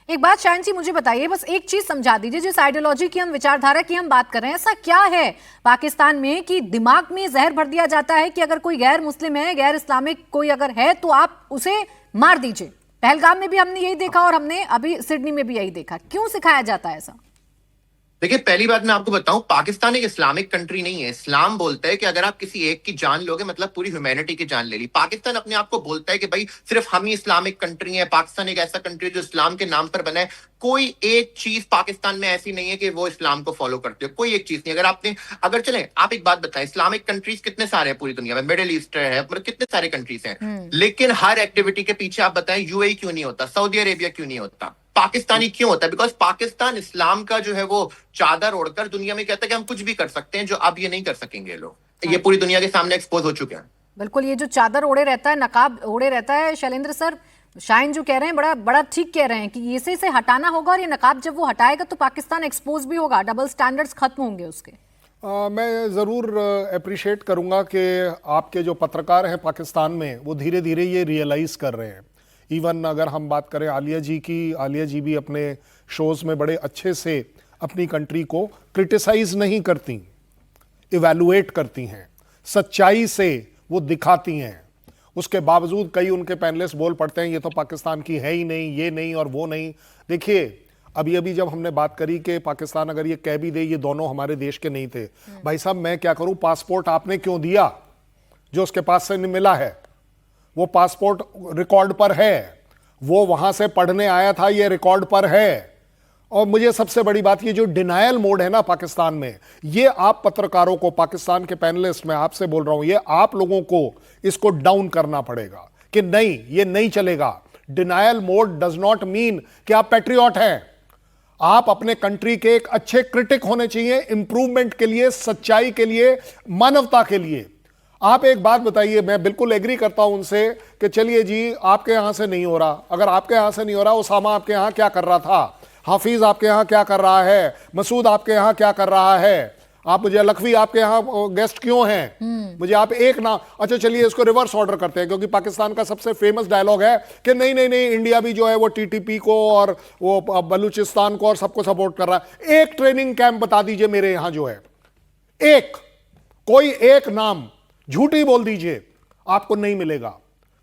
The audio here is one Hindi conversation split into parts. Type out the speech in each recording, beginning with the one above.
एक बात शायन जी मुझे बताइए, बस एक चीज समझा दीजिए, जिस आइडियोलॉजी की हम, विचारधारा की हम बात कर रहे हैं, ऐसा क्या है पाकिस्तान में कि दिमाग में जहर भर दिया जाता है कि अगर कोई गैर मुस्लिम है, गैर इस्लामिक कोई अगर है तो आप उसे मार दीजिए। पहलगाम में भी हमने यही देखा और हमने अभी सिडनी में भी यही देखा। क्यों सिखाया जाता है ऐसा? देखिए, पहली बात मैं आपको बताऊं, पाकिस्तान एक इस्लामिक कंट्री नहीं है। इस्लाम बोलता है कि अगर आप किसी एक की जान लोगे मतलब पूरी ह्यूमैनिटी की जान ले ली। पाकिस्तान अपने आप को बोलता है कि भाई सिर्फ हम ही इस्लामिक कंट्री है। पाकिस्तान एक ऐसा कंट्री है जो इस्लाम के नाम पर बना है। कोई एक चीज पाकिस्तान में ऐसी नहीं है कि वो इस्लाम को फॉलो करते हो, कोई एक चीज नहीं। अगर चले, आप एक बात बताएं, इस्लामिक कंट्रीज कितने सारे हैं पूरी दुनिया में? मिडिल ईस्ट है, मतलब कितने सारे कंट्रीज हैं, लेकिन हर एक्टिविटी के पीछे आप बताएं यूएई क्यों नहीं होता, सऊदी अरेबिया क्यों नहीं होता, पाकिस्तानी क्यों होता है? बिकॉज पाकिस्तान इस्लाम का जो है वो चादर ओढ़कर दुनिया में कहता है कि हम कुछ भी कर सकते हैं, जो अब ये नहीं कर सकेंगे लोग। ये पूरी दुनिया के सामने एक्सपोज हो चुके हैं। बिल्कुल, ये जो चादर ओढ़े रहता है, नकाब ओढ़े रहता है, शैलेंद्र सर, शाइन जो कह रहे हैं बड़ा बड़ा ठीक कह रहे हैं कि इसे हटाना होगा, और ये नकाब जब वो हटाएगा तो पाकिस्तान एक्सपोज भी होगा, डबल स्टैंडर्ड्स खत्म होंगे उसके। मैं ज़रूर अप्रिशिएट करूंगा कि आपके जो पत्रकार हैं पाकिस्तान में वो धीरे धीरे ये रियलाइज़ कर रहे हैं। इवन अगर हम बात करें आलिया जी की, आलिया जी भी अपने शोज़ में बड़े अच्छे से अपनी कंट्री को क्रिटिसाइज़ नहीं करती, इवैल्यूएट करती हैं, सच्चाई से वो दिखाती हैं। उसके बावजूद कई उनके पैनलिस्ट बोल पड़ते हैं ये तो पाकिस्तान की है ही नहीं, ये नहीं और वो नहीं। देखिए, अभी अभी जब हमने बात करी कि पाकिस्तान अगर ये कह भी दे ये दोनों हमारे देश के नहीं थे, भाई साहब मैं क्या करूं, पासपोर्ट आपने क्यों दिया जो उसके पास से नहीं मिला है? वो पासपोर्ट रिकॉर्ड पर है, वो वहां से पढ़ने आया था, ये रिकॉर्ड पर है। और मुझे सबसे बड़ी बात, ये जो डिनायल मोड है ना पाकिस्तान में, ये आप पत्रकारों को, पाकिस्तान के पैनलिस्ट, मैं आपसे बोल रहा हूं, ये आप लोगों को इसको डाउन करना पड़ेगा कि नहीं, ये नहीं चलेगा। Denial mode does not mean कि आप पैट्रियट हैं। आप अपने कंट्री के एक अच्छे क्रिटिक होने चाहिए, इंप्रूवमेंट के लिए, सच्चाई के लिए, मानवता के लिए। आप एक बात बताइए, मैं बिल्कुल एग्री करता हूं उनसे कि चलिए जी आपके यहां से नहीं हो रहा, अगर आपके यहां से नहीं हो रहा, उसामा आपके यहां क्या कर रहा था, हाफिज आपके यहां क्या कर रहा है, मसूद आपके यहां क्या कर रहा है, आप मुझे, लखवी आपके यहां गेस्ट क्यों हैं? मुझे आप एक ना, अच्छा चलिए इसको रिवर्स ऑर्डर करते हैं, क्योंकि पाकिस्तान का सबसे फेमस डायलॉग है कि नहीं नहीं नहीं, इंडिया भी जो है वो टीटीपी को और वो बलूचिस्तान को और सबको सपोर्ट कर रहा है। एक ट्रेनिंग कैंप बता दीजिए मेरे यहां जो है, एक, कोई एक नाम झूठी बोल दीजिए, आपको नहीं मिलेगा।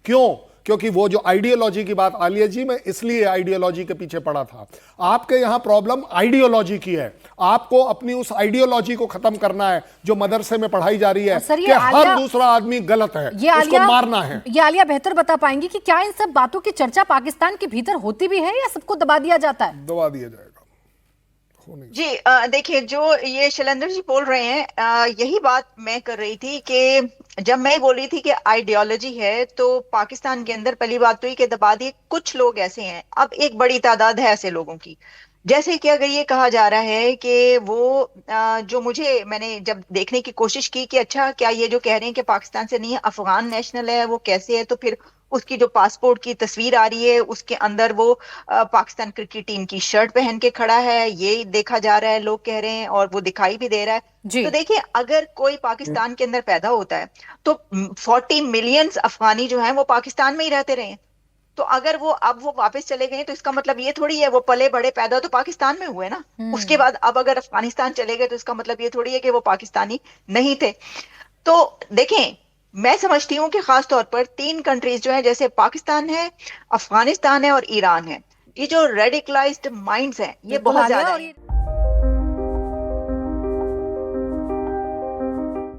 क्यों? क्योंकि वो जो आइडियोलॉजी की बात, आलिया जी मैं इसलिए आइडियोलॉजी के पीछे पड़ा था, आपके यहां प्रॉब्लम आइडियोलॉजी की है। आपको अपनी उस आइडियोलॉजी को खत्म करना है जो मदरसे में पढ़ाई जा रही है कि हर दूसरा आदमी गलत है, उसको मारना है। ये आलिया बेहतर बता पाएंगी कि क्या इन सब बातों की चर्चा पाकिस्तान के भीतर होती भी है या सबको दबा दिया जाता है? दबा दिया जाएगा। जी देखिए, जो ये शैलेंद्र जी बोल रहे हैं, यही बात मैं कर रही थी कि जब मैं बोल रही थी कि आइडियोलॉजी है, तो पाकिस्तान के अंदर पहली बात तो ये कि दबा दिए कुछ लोग ऐसे हैं, अब एक बड़ी तादाद है ऐसे लोगों की। जैसे कि अगर ये कहा जा रहा है कि वो जो मैंने जब देखने की कोशिश की कि अच्छा क्या ये जो कह रहे हैं कि पाकिस्तान से नहीं है, अफगान नेशनल है, वो कैसे है, तो फिर उसकी जो पासपोर्ट की तस्वीर आ रही है उसके अंदर वो पाकिस्तान क्रिकेट टीम की शर्ट पहन के खड़ा है, ये देखा जा रहा है, लोग कह रहे हैं, और वो दिखाई भी दे रहा है। तो देखिए, अगर कोई पाकिस्तान के अंदर पैदा होता है तो 40 मिलियन अफगानी जो हैं वो पाकिस्तान में ही रहते रहे हैं। तो अगर वो वापस चले गए तो इसका मतलब ये थोड़ी है, वो पले बड़े पैदा तो पाकिस्तान में हुए ना, उसके बाद अब अगर अफगानिस्तान चले गए तो इसका मतलब ये थोड़ी है कि वो पाकिस्तानी नहीं थे। तो देखें, मैं समझती हूँ कि खास तौर पर 3 कंट्रीज जो है, जैसे पाकिस्तान है, अफगानिस्तान है और ईरान है, ये जो रेडिकलाइज्ड माइंड्स हैं ये बहुत ज्यादा है।